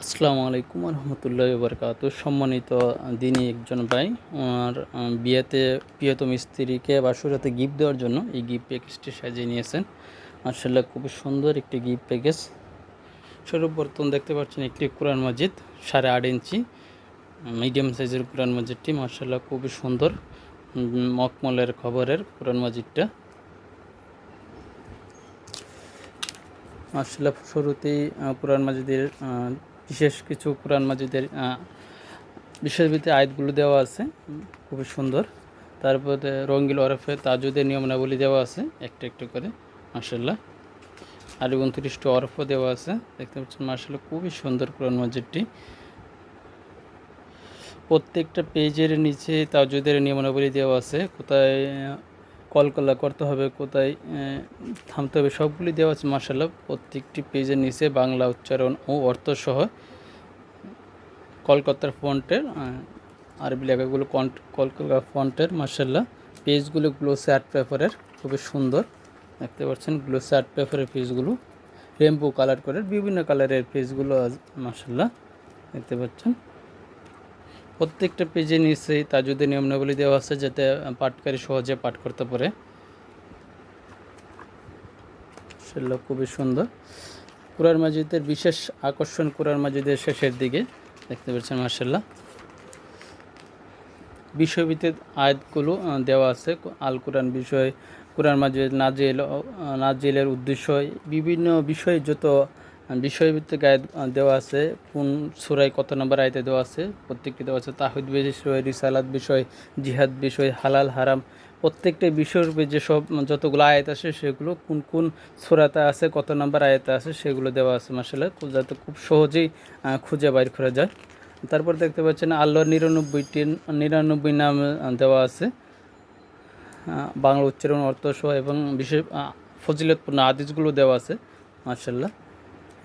আসসালামু আলাইকুম রহমতুল্লাহি বারকাত। সম্মানিত দিনী একজন ভাই ওনার বিয়েতে প্রিয়তম স্ত্রীকে বাসরাতে গিফট দেওয়ার জন্য এই গিফট প্যাকেজটি সাজিয়ে নিয়েছেন। মার্শাল্লাহ খুবই সুন্দর একটি গিফট প্যাকেজ। সর্বপ্রথম দেখতে পাচ্ছেন একটি কোরআন মাজিদ 8.5 ইঞ্চি মিডিয়াম সাইজের কোরআন মাজিদটি। মার্শাল্লাহ খুবই সুন্দর মখমলের খবরের কোরআন মাজিদটা। মার্শাল্লাহ শুরুতেই কোরআন মাজিদের বিশেষ কিছু কোরআন মাজিদের বিশেষ ভিত্তিতে আয়াতগুলো দেওয়া আছে, খুবই সুন্দর। তারপরে রঙ্গিল ওরফে তাজুদের নিয়মাবলী দেওয়া আছে একটা একটু করে। মার্শাল্লাহ আর 29টি ওরফও দেওয়া আছে, দেখতে পাচ্ছেন। মার্শাল্লাহ খুবই সুন্দর কোরআন মাজিদটি। প্রত্যেকটা পেজের নিচে তাজুদের নিয়মাবলী দেওয়া আছে, কোথায় কলকলা করতে হবে, কোথায় থামতে হবে, সবগুলি দেওয়া আছে। মার্শাল্লাহ প্রত্যেকটি পেজের নিচে বাংলা উচ্চারণ ও অর্থসহ কলকাতার ফন্টের আরবি লেখাগুলো কলকাতা ফন্টের। মার্শাল্লাহ পেজগুলো গ্লোসি আর্ট পেপারের, খুবই সুন্দর। দেখতে পাচ্ছেন গ্লোসি আর্ট পেপারের পেজগুলো রেমবো কালার করে, বিভিন্ন কালারের পেজগুলো মার্শাল্লাহ দেখতে পাচ্ছেন। প্রত্যেকটা পেজে নিচেই তাজুদের নিয়মাবলী দেওয়া আছে, যাতে পাঠকারী সহজে পাঠ করতে পারে। মাশাআল্লাহ খুবই সুন্দর। কোরআন মাজিদের বিশেষ আকর্ষণ কোরআন মাজিদের শেষের দিকে দেখতে পাচ্ছেন। মাশাআল্লাহ বিষয়ভিত্তিক আয়াতগুলো দেওয়া আছে। আল কোরআন বিষয়, কোরআন মাজিদ নাজিলের উদ্দেশ্য, বিভিন্ন বিষয় যত বিষয়ভিত্তিক আয়াত দেওয়া আছে। কোন সূরায় কত নম্বর আয়াতে দেওয়া আছে প্রত্যেকটি দেওয়া আছে। তাহিদ বিষয়, রিসালাত বিষয়, জিহাদ বিষয়, হালাল হারাম, প্রত্যেকটা বিষয়ের উপরে যেসব যতগুলো আয়াত আছে সেগুলো কোন কোন সূরাতে আছে, কত নম্বর আয়াতে আছে সেগুলো দেওয়া আছে। মাশাআল্লাহ যাতে খুব সহজেই খুঁজে বাইর করা যায়। তারপর দেখতে পাচ্ছেন আল্লাহর 99 নাম দেওয়া আছে, বাংলা উচ্চারণ অর্থসহ, এবং বিশেষ ফজিলতপূর্ণ হাদিসগুলো দেওয়া আছে। মাশাআল্লাহ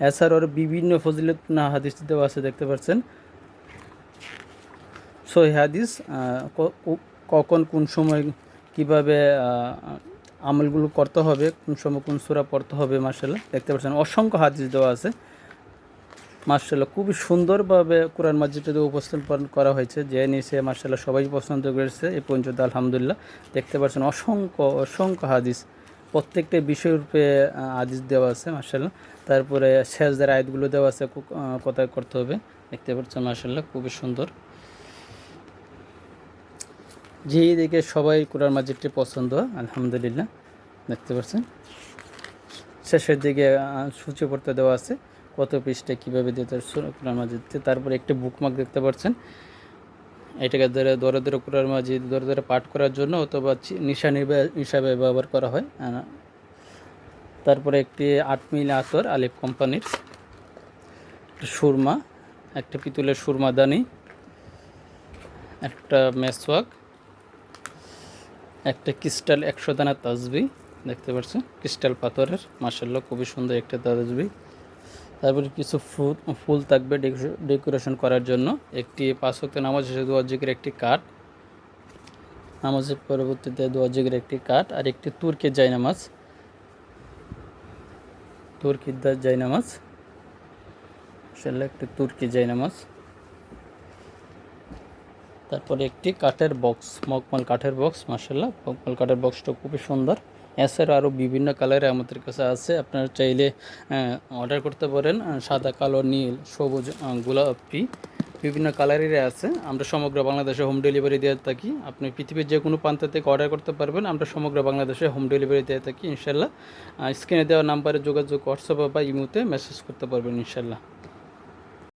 এছাড়াও বিভিন্ন ফজিলতপূর্ণ হাদিস দেওয়া আছে, দেখতে পাচ্ছেন। সহিহ হাদিস, কখন কোন সময় কিভাবে আমলগুলো করতে হবে, কোন সময় কোন সূরা পড়তে হবে। মাশাআল্লাহ দেখতে পাচ্ছেন অসংখ্য হাদিস দেওয়া আছে। মাশাআল্লাহ খুবই সুন্দরভাবে কোরআন মাজিদটি উপস্থাপন করা হয়েছে, যে নিচে মাশাআল্লাহ সবাই পছন্দ করেছে এই পর্যন্ত আলহামদুলিল্লাহ। দেখতে পাচ্ছেন অসংখ্য হাদিস, প্রত্যেকটা বিষয়রূপে হাদিস দেওয়া আছে। মাশাআল্লাহ তারপরে সেজদার আয়াতগুলো দেওয়া আছে, কোথায় করতে হবে দেখতে পাচ্ছেন। মাশাআল্লাহ খুবই সুন্দর। যেই দিকে সবাই কোরআন মাজিদটি পছন্দ আলহামদুলিল্লাহ। দেখতে পাচ্ছেন শেষের দিকে সূচি পড়তে দেওয়া আছে, কত পৃষ্ঠা কীভাবে দিতে কোরআন মাজিদতে। তারপরে একটি বুকমার্ক দেখতে পাচ্ছেন, এটাকে ধরে ধরে কোরআন মাজিদ ধরে পাঠ করার জন্য অথবা নিশানি হিসাবে ব্যবহার করা হয়। তারপরে একটি 8 মিলি আতর আলিফ কোম্পানির, সুরমা, একটা পিতলের সুরমাদানি, একটা মেসওয়াক, একটা ক্রিস্টাল 100 দানা তাসবিহ দেখতে পাচ্ছেন, ক্রিস্টাল পাথরের। মাশাআল্লাহ খুবই সুন্দর একটা তাসবিহ। তারপরে কিছু ফুল থাকবে ডেকোরেশন করার জন্য, একটি 5 ওয়াক্ত নামাজ শেষে দোয়া জিকির একটি কাঠ, নামাজের পরবর্তীতে দোয়া জিকির একটি কাঠ, আর একটি তুর্কি জায়নামাজ, মাশাআল্লাহ একটি তুর্কি জায়নামাজ। তারপরে একটি কাঠের বক্স, মখমল কাঠের বক্স। মাশাআল্লাহ মখমল কাঠের বক্সটা খুবই সুন্দর। এছাড়া আরও বিভিন্ন কালারে আমাদের কাছে আছে, আপনারা চাইলে অর্ডার করতে পারেন। সাদা, কালো, নীল, সবুজ, গোলাপি, বিভিন্ন কালারেরই আছে। আমরা সমগ্র বাংলাদেশে হোম ডেলিভারি দিয়ে থাকি। আপনি পৃথিবীর যে কোনো প্রান্ত থেকে অর্ডার করতে পারবেন, আমরা সমগ্র বাংলাদেশে হোম ডেলিভারি দিয়ে থাকি ইনশাআল্লাহ। স্ক্রিনে দেওয়া নাম্বারে যোগাযোগ হোয়াটসঅ্যাপ বা ইমোতে মেসেজ করতে পারবেন ইনশাআল্লাহ।